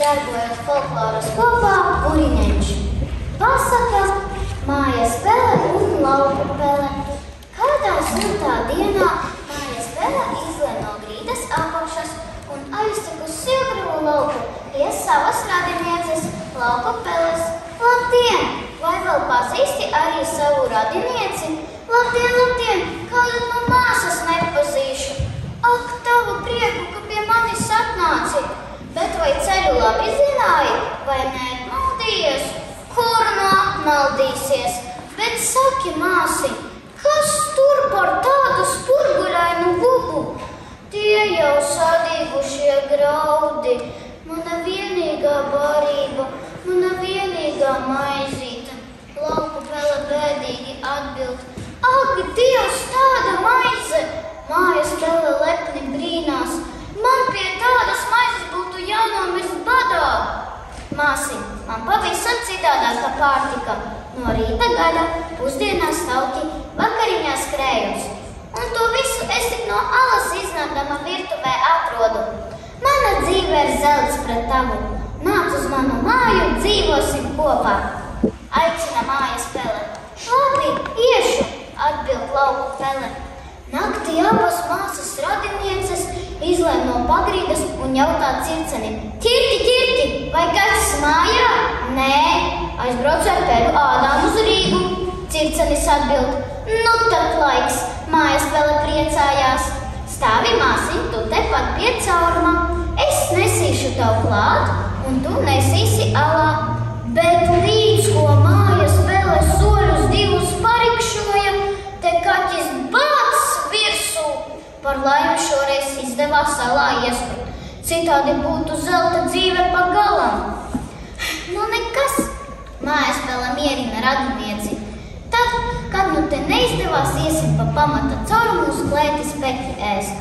darbojot folkloras kopā Buriņeņš. Pasaka, mājas pele un lauku pele. Kādā siltā dienā mājas pele izlien no grīdas apakšas un aiztek uz Silgruvu lauku pie savas radinieces lauku peles. Labdien! Vai vēl pazīsti arī savu radinieci? Labdien, labdien! Kādu no māsas nepazīšu? Ak, tavu prieku, ka pie manis atnāci! Bet vai ceļu labi zināji, vai neatmaldījies? Kur nu atmaldīsies? Bet saki, māsi, kas tur par tādu spurguļainu gubu? Tie jau sadīgušie graudi, mana vienīgā barība, mana vienīgā maizīte. Lauku pele bēdīgi atbild. Ak, Dievs, tāda maize! Mājas pele lepni brīnās. Man pie tādas maizes būtu jānomirst badā. Māsi, man pavisam citādāka pārtika. No rīta gaļa, pusdienās tauki, vakariņās krējums. Un to visu es tik no alas iznākdama virtuvē atrodu. Mana dzīve ir zelts pret tavu. Nāc uz manu māju, dzīvosim kopā. Aicina mājas pele. Labi, iešu, atbild lauku pele. Naktī abas māsas radinieces izlēm no pagrīdas un jautā circenim. Ķirti, ķirti, vai kaķis mājā? Nē, aizbraucu ar peļu ādām uz Rīgu. Circenis atbild. Nu tad laiks, mājas pele priecājās. Stāvi māsiņ, tu tepat pie cauruma. Es nesīšu tev klāt, un tu nesīsi alā. Bet līdz ko mājas pele soļus divus parikšoja, te kaķis bāc virsū. Par laimi šoreiz izdevās alā iespūt. Citādi būtu zelta dzīve pa galam. Nu nekas, mājas pele mierina radinieci. Tad, kad nu te neizdevās, iesim pa pamata caurumu uz klēti spekti ēst.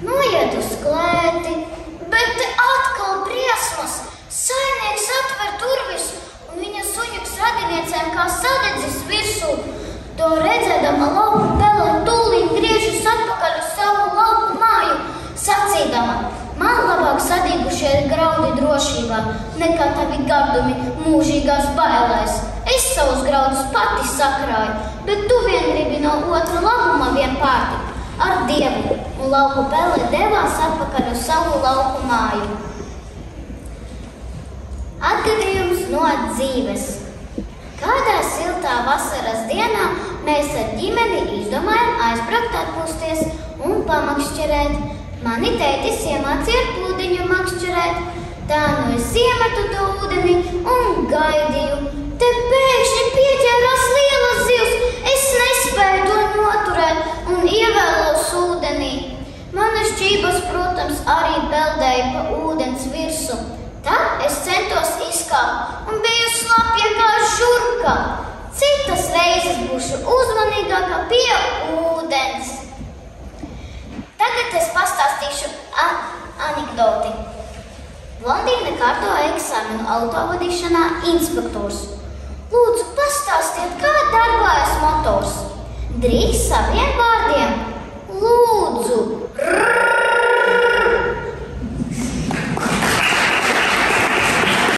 Noiet uz klēti, bet te atkal briesmas. Saimnieks atver durvis un viņa suņuks radiniecēm kā sadedzis virsū. To redzēdama lauku pele tūlīt griežas atpakaļ uz savu lauku māju, sacīdama, man labāk sadīgušie graudi drošībā, nekā tavi gardumi mūžīgās bailēs. Es savus graudus pati sakrāju, bet tu vien gribi no otra labuma vien pārtikt. Ar Dievu, un lauku pele devās atpakaļ uz savu lauku māju. Atgadījums no dzīves. Kādā siltā vasaras dienā mēs ar ģimeni izdomājam aizbraukt atpūsties un pamakšķerēt. Mani tētis iemācīja ar plūdiņu makšķerēt. Tā nu es iemetu to ūdeni un gaidīju. Te pēkšņi pieķērās lielas zivs. Es nespēju to noturēt un ievēlos ūdenī. Manas šķības, protams, arī peldēja pa ūdens virsu. Tad es centos izkāpt un biju slapja kā žurka. Citas reizes būšu uzmanīgāka pie ūdens. Tagad es pastāstīšu anekdoti. Blondīne kārto eksāmenu autovadīšanā inspektors. Lūdzu, pastāstiet, kā darbojas motors. Drīz saviem vārdiem. Lūdzu.